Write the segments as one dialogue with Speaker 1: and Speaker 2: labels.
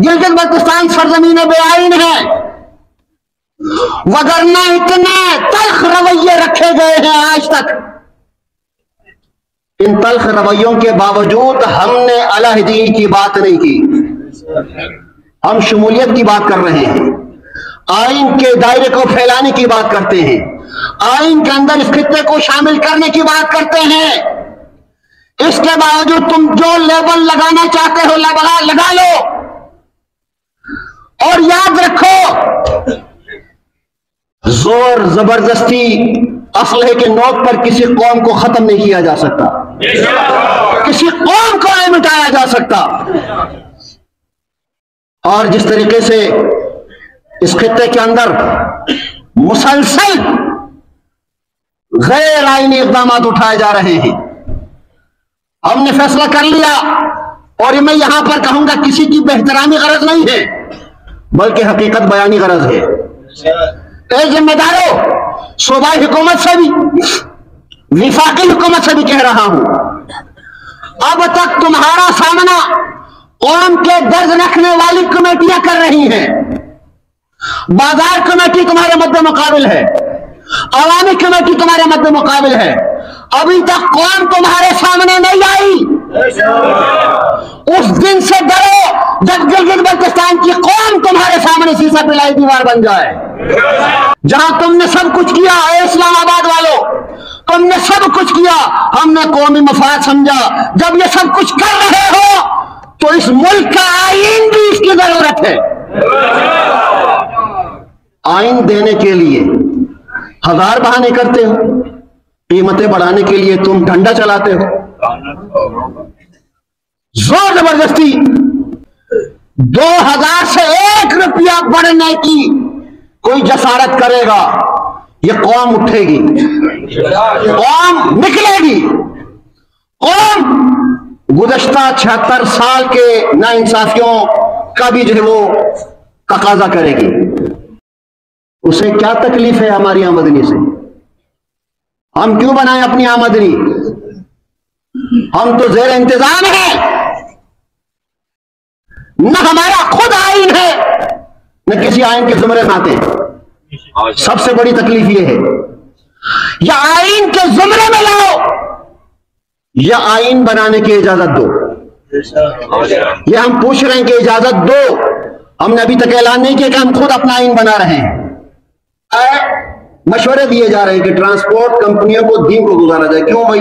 Speaker 1: गिलगित बल्तिस्तान सरजमीन बेआइन है, वगरना इतने तल्ख रवैये रखे गए हैं आज तक। इन तल्ख रवैयों के बावजूद हमने अलहदगी की बात नहीं की, हम शमूलियत की बात कर रहे हैं, आइन के दायरे को फैलाने की बात करते हैं, आइन के अंदर इस खित्ते को शामिल करने की बात करते हैं। इसके बावजूद तुम जो लेबल लगाना चाहते हो लगा लो, और याद रखो जोर जबरदस्ती असलहे के नोक पर किसी कौम को खत्म नहीं किया जा सकता, किसी कौम को नहीं मिटाया जा सकता। और जिस तरीके से इस खित्ते के अंदर मुसलसल गैर आईनी इक़दाम उठाए जा रहे हैं, हमने फैसला कर लिया, और मैं यहां पर कहूंगा किसी की बेहतरामी गरज नहीं है, बल्कि हकीकत बयानी गरज है। जिम्मेदारों, सूबाई हुकूमत से भी विफाकी हुकूमत से भी कह रहा हूं, अब तक तुम्हारा सामना कौम के दर्द रखने वाली कमेटियां कर रही हैं। बाजार कमेटी तुम्हारे मद्दे मुकाबिल है, अवामी कमेटी तुम्हारे मद्दे मुकाबिल है, अभी तक कौम तुम्हारे सामने नहीं आई। उस दिन से डरो जब गिलगित बल्तिस्तान की कौम तुम्हारे सामने शीशा पिलाई दीवार बन जाए। जहां तुमने सब कुछ किया, इस्लामाबाद वालों, तुमने सब कुछ किया, हमने कौमी मफाद समझा। जब ये सब कुछ कर रहे हो तो इस मुल्क का आईन भी इसकी जरूरत है। आईन देने के लिए हजार बहाने करते हो, कीमतें बढ़ाने के लिए तुम डंडा चलाते हो, जोर जबरदस्ती 2000 से 1 रुपया बढ़ने की कोई जसारत करेगा, ये कौम उठेगी, कौम निकलेगी, कौम गुज़श्ता 76 साल के नाइंसाफियों का भी जो है वो तकाजा करेगी। उसे क्या तकलीफ है हमारी आमदनी से? हम क्यों बनाएं अपनी आमदनी? हम तो जेर इंतजाम है, न हमारा खुद आइन है, न किसी आइन के जुमरे में आते हैं। सबसे बड़ी तकलीफ यह है, या आइन के जुमरे में लाओ या आइन बनाने की इजाजत दो। यह हम पूछ रहे हैं कि इजाजत दो। हमने अभी तक ऐलान नहीं किया कि हम खुद अपना आइन बना रहे हैं। मशवरे दिए जा रहे हैं कि ट्रांसपोर्ट कंपनियों को दीन को गुजारा जाए। क्यों भाई?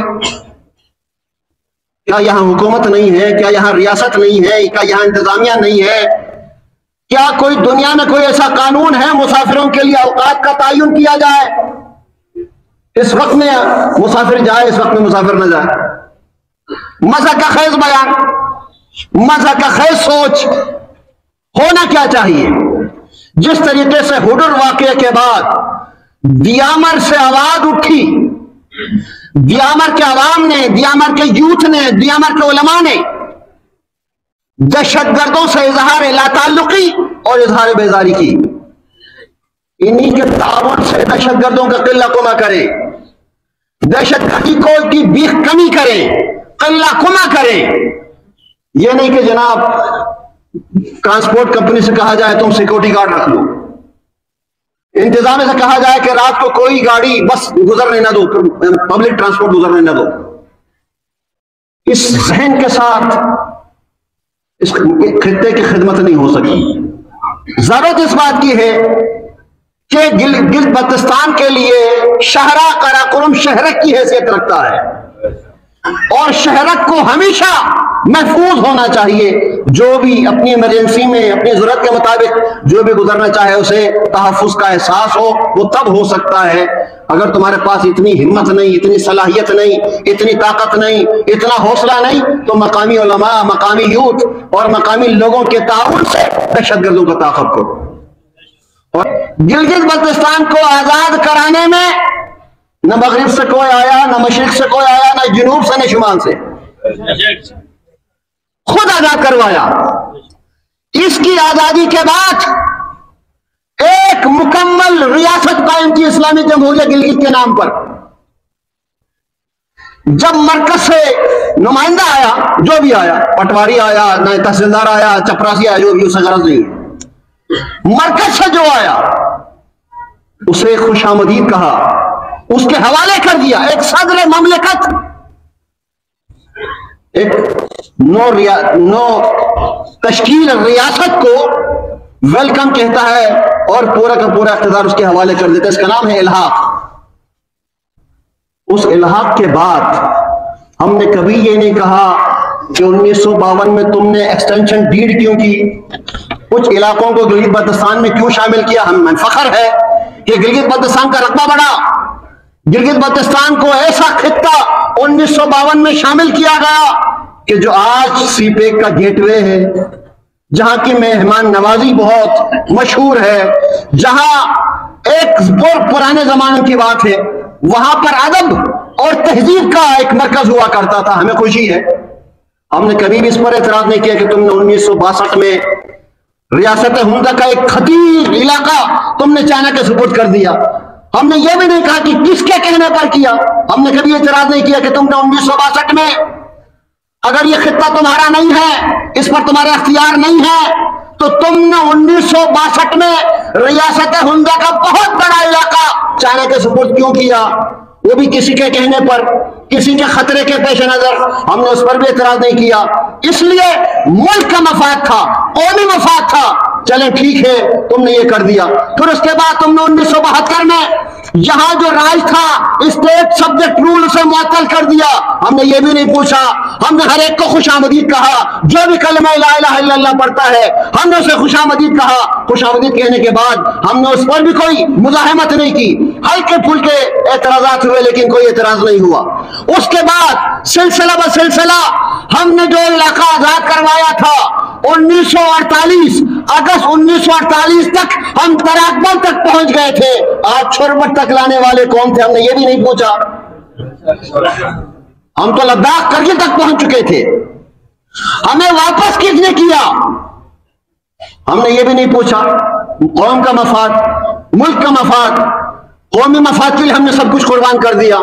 Speaker 1: क्या यहां हुकूमत नहीं है? क्या यहां रियासत नहीं है? क्या यहां इंतजामिया नहीं है? क्या कोई दुनिया में कोई ऐसा कानून है मुसाफिरों के लिए औकात का तयन किया जाए? इस वक्त में मुसाफिर जाए, इस वक्त में मुसाफिर न जाए। मज़ा का खैज बयान, मज़ा का खैज सोच होना क्या चाहिए? जिस तरीके से हुडुर वाक़े के बाद दियामर से आवाज उठी, दियामर के अवाम ने, दियामर के यूथ ने, दियामर के उलमा ने दहशतगर्दों से इजहार लाताल्लुकी और इजहार बेजारी की। इन्हीं के ताउन से दहशतगर्दों का किल्ला कुमा करें, दहशतगर्दी को की बीख कमी करें, किल्ला कुमा करें। यह नहीं कि जनाब ट्रांसपोर्ट कंपनी से कहा जाए तुम सिक्योरिटी गार्ड रख लो, इंतजाम से कहा जाए कि रात को कोई गाड़ी बस गुजरने ना दो, पब्लिक ट्रांसपोर्ट गुजरने ना दो। इस जहन के साथ इस खित्ते की खिदमत नहीं हो सकी। जरूरत इस बात की है कि गिलगित बल्तिस्तान के लिए शहरा कराकुरम शहरक की हैसियत रखता है, और शहरक को हमेशा महफूज होना चाहिए। जो भी अपनी इमरजेंसी में अपनी जरूरत के मुताबिक जो भी गुजरना चाहे उसे तहफ़्फ़ुज़ का एहसास हो, वो तब हो सकता है अगर तुम्हारे पास इतनी हिम्मत नहीं, इतनी सलाहियत नहीं, इतनी ताकत नहीं, इतना हौसला नहीं, तो मकामी उलमा, मकामी यूथ और मकामी लोगों के ताउन से दहशतगर्दों का ताक़ब करो। और गिलगित बल्तिस्तान को आजाद कराने में न मगरिब से कोई आया, न मशरिक से कोई आया, न जुनूब से, न शुमाल से, खुद आजाद करवाया। इसकी आजादी के बाद एक मुकम्मल रियासत कायम की इस्लामी जमहूरियत गिलगित के नाम पर। जब मरकज से नुमाइंदा आया, जो भी आया, पटवारी आया, न तहसीलदार आया, चपरासी आया, जो भी, उससे गरज नहीं। मरकज से जो आया उसे खुशामदीद कहा, उसके हवाले कर दिया। एक सदर ममलिकत, एक नो तश्कील रियासत को वेलकम कहता है और पूरा का पूरा इख्तियार उसके हवाले कर देता है। इसका नाम है इल्हाक। उस इल्हाक के बाद हमने कभी ये नहीं कहा कि 1952 में तुमने एक्सटेंशन डीड क्यों की, कुछ इलाकों को गिलगित बल्तिस्तान में क्यों शामिल किया। हमें फख्र है कि गिलगित बल्तिस्तान का रकबा बढ़ा, गिलगित बल्तिस्तान को ऐसा खित्ता 1952 में शामिल किया गया कि जो आज सीपेक का गेटवे है, जहां की मेहमान नवाजी बहुत मशहूर है, जहां एक पुराने जमाने की बात है, वहां पर अदब और तहजीब का एक मरकज हुआ करता था। हमें खुशी है, हमने कभी भी इस पर एतराज नहीं किया कि तुमने 1962 में रियासत हुंदा का एक खतीर इलाका तुमने चाइना के सुपुर्द कर दिया। हमने यह भी नहीं कहा कि किसके कहने पर किया। हमने कभी एतराज नहीं किया कि तुमने 1962 में, अगर यह खित्ता तुम्हारा नहीं है, इस पर तुम्हारा अख्तियार नहीं है, तो तुमने 1962 में रियासत हुंदा का बहुत बड़ा इलाका चाइना के सुपुर्द क्यों किया, वो भी किसी के कहने पर, किसी के खतरे के पेश नजर। हमने उस पर भी एतराज नहीं किया, इसलिए मुल्क का मफाद था, कौमी मफाद था। चले ठीक है, तुमने ये कर दिया। फिर उसके बाद तुमने 1972 में यहां जो राज था, स्टेट सब्जेक्ट रूल से मुअत्तल कर दिया। हमने ये भी नहीं पूछा, हमने हर एक को खुशामदीद कहा। जो भी कलमा ला इलाहा इल्लल्लाह पढ़ता है, हमने उसे खुशामदीद कहा। खुशामदीद कहने के बाद हमने उस पर भी कोई मुजाहमत नहीं की। हल्के फुल्के एतराजात हुए, लेकिन कोई एतराज नहीं हुआ। उसके बाद सिलसिला ब सिलसिला हमने जो इलाका आजाद करवाया था 1948, अगस्त 1948 तक हम तराकबल तक पहुंच गए थे। आज छोरबट तक लाने वाले कौन थे, हमने ये भी नहीं पूछा। हम तो लद्दाख करगिल तक पहुंच चुके थे, हमें वापस किसने किया, हमने ये भी नहीं पूछा। कौम का मफाद, मुल्क का मफाद, कौमी मफाद के लिए हमने सब कुछ कुर्बान कर दिया।